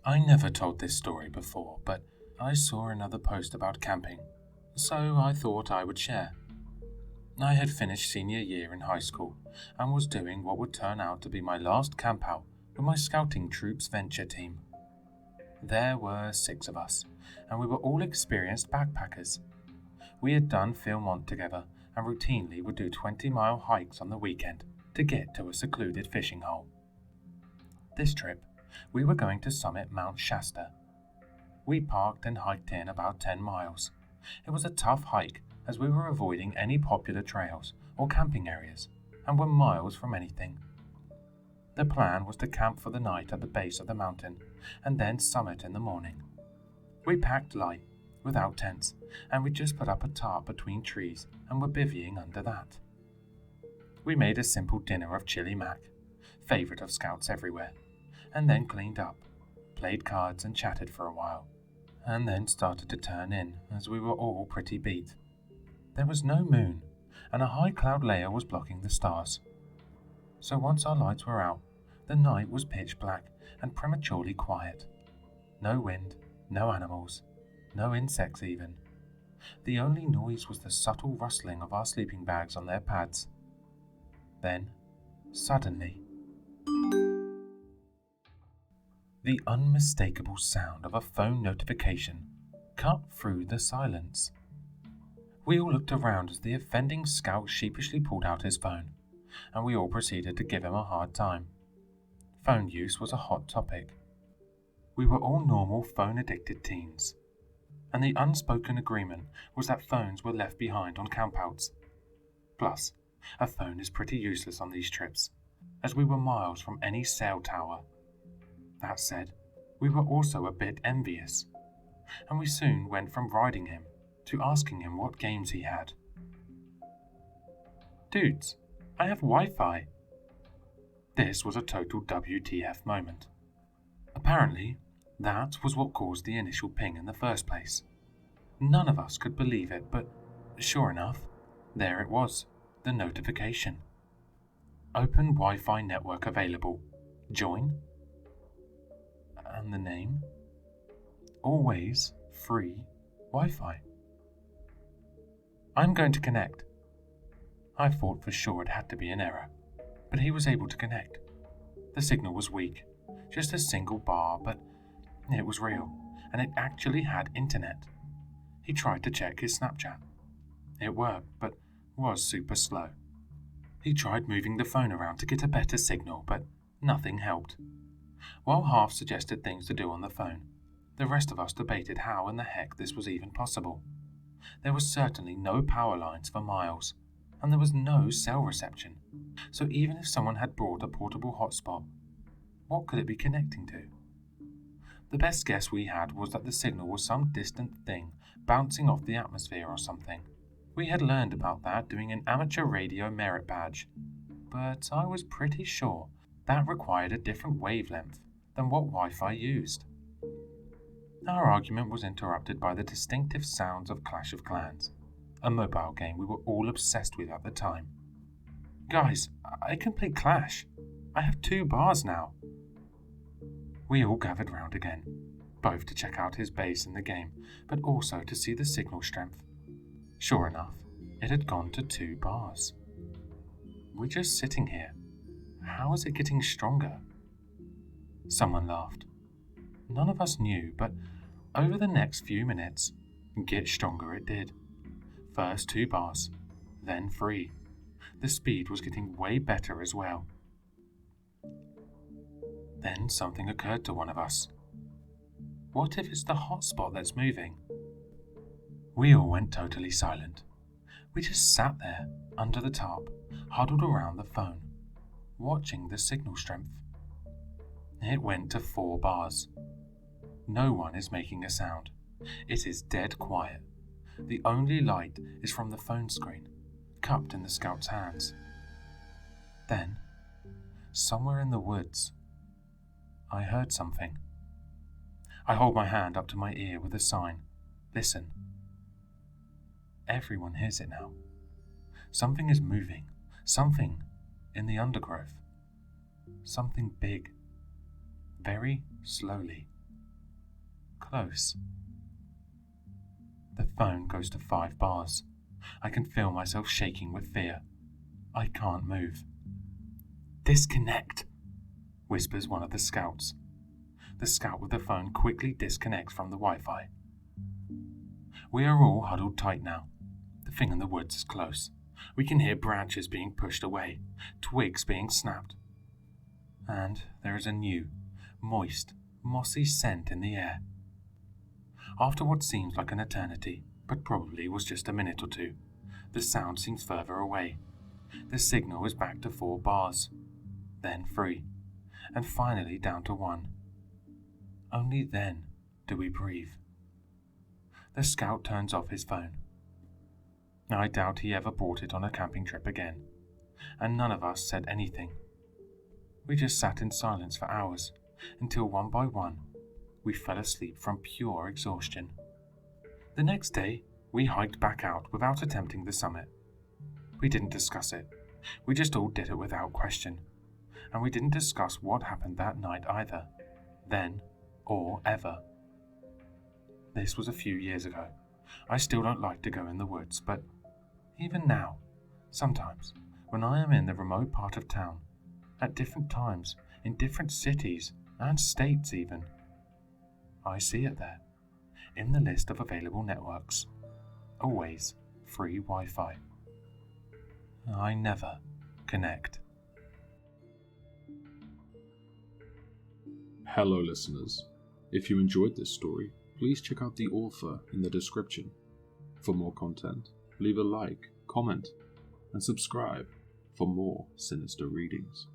I never told this story before, but I saw another post about camping, so I thought I would share. I had finished senior year in high school and was doing what would turn out to be my last campout with my scouting troop's venture team. There were 6 of us, and we were all experienced backpackers. We had done Philmont together and routinely would do 20-mile hikes on the weekend to get to a secluded fishing hole. This trip, we were going to summit Mount Shasta. We parked and hiked in about 10 miles. It was a tough hike as we were avoiding any popular trails or camping areas and were miles from anything. The plan was to camp for the night at the base of the mountain and then summit in the morning. We packed light, without tents, and we just put up a tarp between trees and were bivvying under that. We made a simple dinner of chili mac, favorite of scouts everywhere, and then cleaned up, played cards and chatted for a while, and then started to turn in as we were all pretty beat. There was no moon, and a high cloud layer was blocking the stars. So once our lights were out, the night was pitch black and prematurely quiet. No wind, no animals, no insects even. The only noise was the subtle rustling of our sleeping bags on their pads. Then, suddenly, the unmistakable sound of a phone notification cut through the silence. We all looked around as the offending scout sheepishly pulled out his phone, and we all proceeded to give him a hard time. Phone use was a hot topic. We were all normal phone-addicted teens, and the unspoken agreement was that phones were left behind on campouts. Plus, a phone is pretty useless on these trips, as we were miles from any cell tower. That said, we were also a bit envious, and we soon went from riding him to asking him what games he had. "Dudes, I have Wi-Fi." This was a total WTF moment. Apparently, that was what caused the initial ping in the first place. None of us could believe it, but sure enough, there it was, the notification. Open Wi-Fi network available. Join? And the name? Always free Wi-Fi. "I'm going to connect." I thought for sure it had to be an error, but he was able to connect. The signal was weak, just a single bar, but it was real, and it actually had internet. He tried to check his Snapchat. It worked, but was super slow. He tried moving the phone around to get a better signal, but nothing helped. While half suggested things to do on the phone, the rest of us debated how in the heck this was even possible. There was certainly no power lines for miles, and there was no cell reception, so even if someone had brought a portable hotspot, what could it be connecting to? The best guess we had was that the signal was some distant thing bouncing off the atmosphere or something. We had learned about that doing an amateur radio merit badge, but I was pretty sure that required a different wavelength than what Wi-Fi used. Our argument was interrupted by the distinctive sounds of Clash of Clans, a mobile game we were all obsessed with at the time. "Guys, I can play Clash. I have 2 bars now." We all gathered round again, both to check out his base in the game, but also to see the signal strength. Sure enough, it had gone to 2 bars. We're just sitting here. How is it getting stronger? Someone laughed. None of us knew, but over the next few minutes, get stronger it did. First 2 bars, then 3. The speed was getting way better as well. Then something occurred to one of us. What if it's the hotspot that's moving? We all went totally silent. We just sat there, under the tarp, huddled around the phone, watching the signal strength. It went to 4 bars. No one is making a sound. It is dead quiet. The only light is from the phone screen, cupped in the scout's hands. Then, somewhere in the woods, I heard something. I hold my hand up to my ear with a sign. Listen. Everyone hears it now. Something is moving. Something in the undergrowth. Something big. Very slowly. close. The phone goes to 5 bars. I can feel myself shaking with fear. I can't move. "Disconnect," whispers one of the scouts. The scout with the phone quickly disconnects from the Wi-Fi. We are all huddled tight now. The thing in the woods is close. We can hear branches being pushed away, twigs being snapped. And there is a new, moist, mossy scent in the air. After what seems like an eternity, but probably was just a minute or two, the sound seems further away. The signal is back to 4 bars, then 3, and finally down to 1. Only then do we breathe. The scout turns off his phone. I doubt he ever brought it on a camping trip again, and none of us said anything. We just sat in silence for hours, until one by one, we fell asleep from pure exhaustion. The next day, we hiked back out without attempting the summit. We didn't discuss it. We just all did it without question. And we didn't discuss what happened that night either, then or ever. This was a few years ago. I still don't like to go in the woods, but even now, sometimes, when I am in the remote part of town, at different times, in different cities and states even, I see it there, in the list of available networks. Always free Wi-Fi. I never connect. Hello listeners, if you enjoyed this story, please check out the author in the description. For more content, leave a like, comment, and subscribe for more sinister readings.